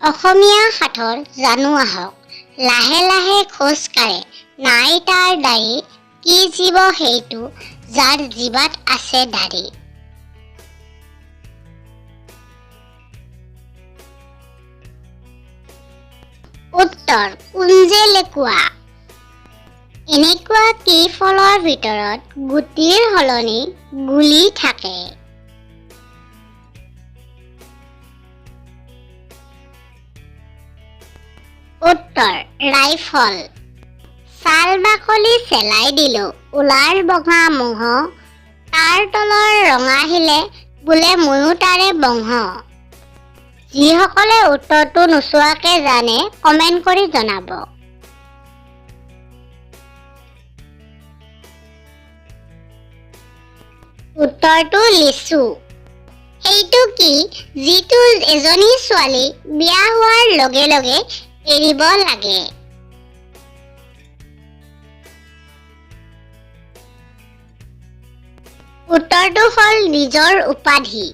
অসমীয়া সাঁথৰ জানো আহক, লাহে লাহে খোজ কাঢ়ে, নাই তাৰ দাড়ি, কি জীৱ সেইটো, যাৰ জিভাত আছে দাড়ি। উত্তৰ কুঞ্জে লেকুৱা। এনেকুৱা কি ফলৰ ভিতৰত গুটিৰ সলনি গুলি থাকে? উত্তৰ ৰাইফল। ছাল বাকলি চেলাই দিলো, ওলাল বগা মঙহ, তাৰ তলৰ ৰঙা শিলে, বোলে ময়ো তাৰে বংশ। যিসকলে উত্তৰটো নোচোৱাকে জানে কমেণ্ট কৰি জনাব। উত্তৰটো লিচু। এইটো কি যিটো এজনী ছোৱালী বিয়া হোৱাৰ লগে লগে এৰিব লাগে? উত্তৰটো হ'ল নিজৰ উপাধি।